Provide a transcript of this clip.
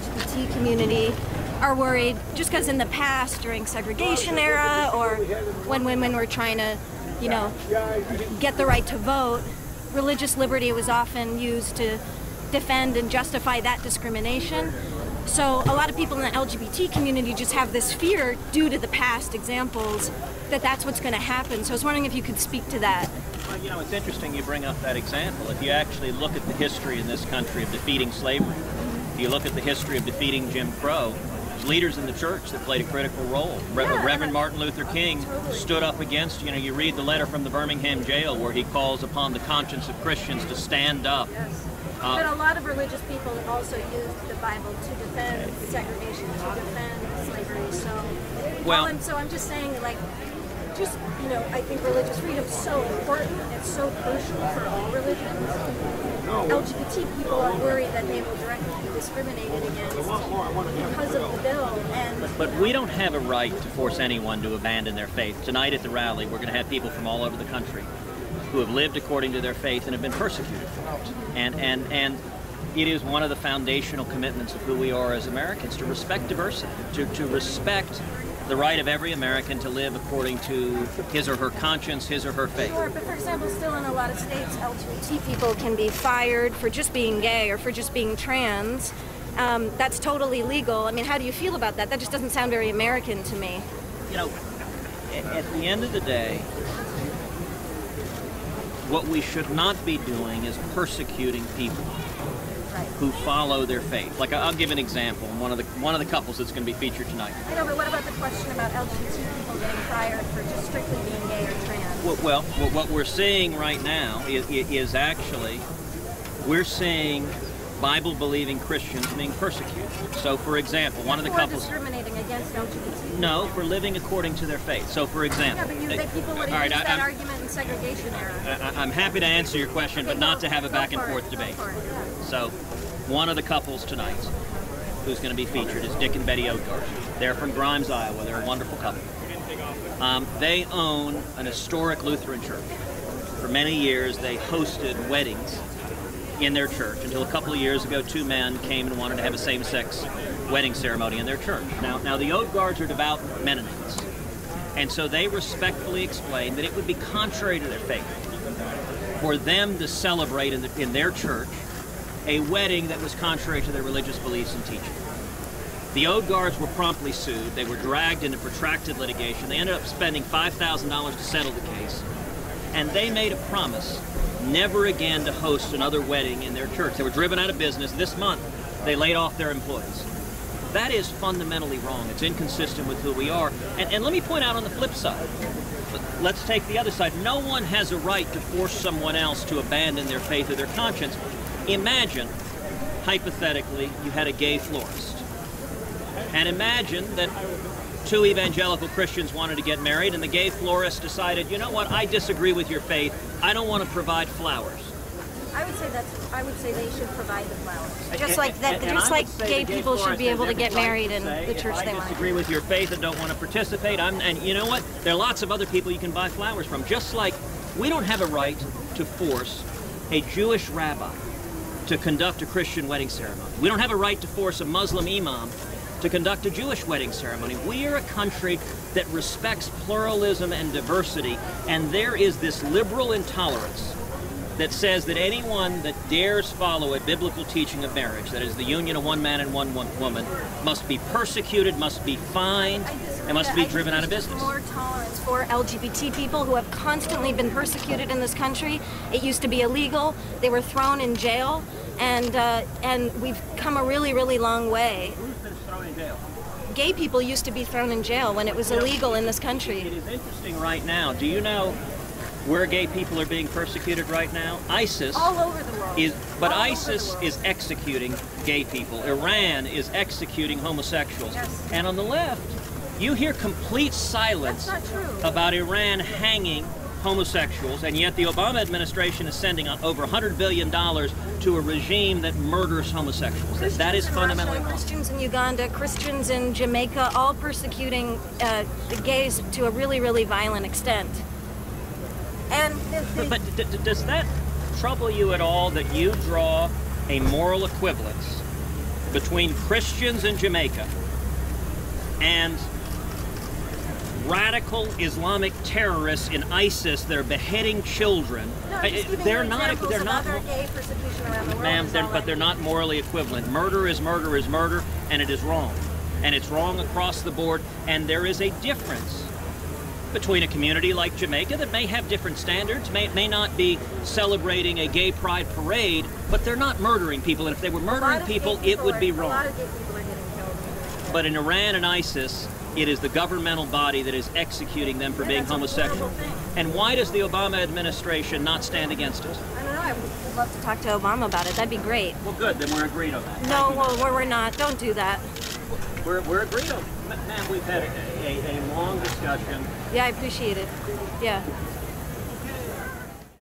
LGBT community are worried, just because in the past, during segregation era, or when women were trying to, you know, get the right to vote, religious liberty was often used to defend and justify that discrimination. So a lot of people in the LGBT community just have this fear due to the past examples that that's what's going to happen. So I was wondering if you could speak to that. Well, you know, it's interesting you bring up that example. If you actually look at the history in this country of defeating slavery, if you look at the history of defeating Jim Crow, there's leaders in the church that played a critical role. Reverend Martin Luther King stood up against, you know, you read the letter from the Birmingham jail where he calls upon the conscience of Christians to stand up. Yes. But a lot of religious people also used the Bible to defend segregation, to defend slavery. So, well, so I'm just saying, like, just, you know, I think religious freedom is so important. It's so crucial for all religions. LGBT people are worried that they will directly be discriminated against because of the bill. But we don't have a right to force anyone to abandon their faith. Tonight at the rally, we're going to have people from all over the country who have lived according to their faith and have been persecuted for it. And it is one of the foundational commitments of who we are as Americans, to respect diversity, to respect the right of every American to live according to his or her conscience, his or her faith. Sure, but for example, still in a lot of states, LGBT people can be fired for just being gay or for just being trans. That's totally legal. I mean, how do you feel about that? That just doesn't sound very American to me. You know, at the end of the day, what we should not be doing is persecuting people who follow their faith. Like, I'll give an example. One of the couples that's going to be featured tonight. I know, but what about the question about LGBT people getting fired for just strictly being gay or trans? Well, what we're seeing right now is actually, we're seeing Bible-believing Christians being persecuted. So, for example, one of the couples... discriminating against LGBT people? No, for living according to their faith. So, for example... Yeah, but people would use that argument in segregation era. I'm happy to answer your question, but not to have a back-and-forth debate. So, one of the couples tonight who's going to be featured is Dick and Betty Odgard. They're from Grimes, Iowa. They're a wonderful couple. They own an historic Lutheran church. For many years, they hosted weddings in their church until a couple of years ago, two men came and wanted to have a same-sex wedding ceremony in their church. Now the Odgards are devout Mennonites, and so they respectfully explained that it would be contrary to their faith for them to celebrate in their church a wedding that was contrary to their religious beliefs and teaching. The Odgards were promptly sued. They were dragged into protracted litigation. They ended up spending $5,000 to settle the case, and they made a promise never again to host another wedding in their church. They were driven out of business. This month, they laid off their employees. That is fundamentally wrong. It's inconsistent with who we are. And let me point out on the flip side, let's take the other side. No one has a right to force someone else to abandon their faith or their conscience. Imagine, hypothetically, you had a gay florist. And imagine that two evangelical Christians wanted to get married, and the gay florist decided, you know what, I disagree with your faith. I don't want to provide flowers. I would say they should provide the flowers. Just like gay people should be able to get married in the church they want. I disagree with your faith and don't want to participate. And you know what? There are lots of other people you can buy flowers from. Just like we don't have a right to force a Jewish rabbi to conduct a Christian wedding ceremony. We don't have a right to force a Muslim imam to conduct a Jewish wedding ceremony. We are a country that respects pluralism and diversity, and there is this liberal intolerance that says that anyone that dares follow a biblical teaching of marriage, that is the union of one man and one woman, must be persecuted, must be fined, and must be driven out of business. More tolerance for LGBT people who have constantly been persecuted in this country. It used to be illegal. They were thrown in jail, and we've come a really, really long way. Who's been thrown in jail? Gay people used to be thrown in jail when it was illegal in this country. It is interesting right now. Do you know where gay people are being persecuted right now? ISIS. All over the world. ISIS is executing gay people. Iran is executing homosexuals. Yes. And on the left, you hear complete silence about Iran hanging homosexuals, and yet the Obama administration is sending over $100 billion to a regime that murders homosexuals. That is fundamentally wrong. Christians in Uganda, Christians in Jamaica, all persecuting the gays to a really, really violent extent. And but does that trouble you at all that you draw a moral equivalence between Christians in Jamaica and radical Islamic terrorists in ISIS that are beheading children. No, they're not. Gay persecution around the world, ma'am, but they're not morally equivalent. Murder is murder, and it is wrong. And it's wrong across the board, and there is a difference between a community like Jamaica that may have different standards, may not be celebrating a gay pride parade, but they're not murdering people, and if they were murdering people, it would be wrong. A lot of gay people are getting killed. But in Iran and ISIS, it is the governmental body that is executing them for being homosexual. And why does the Obama administration not stand against it? I don't know. I would love to talk to Obama about it. That'd be great. Well, good. Then we're agreed on that. No, well, we're not. Don't do that. We're agreed on it. Ma'am, we've had a long discussion. Yeah, I appreciate it. Yeah.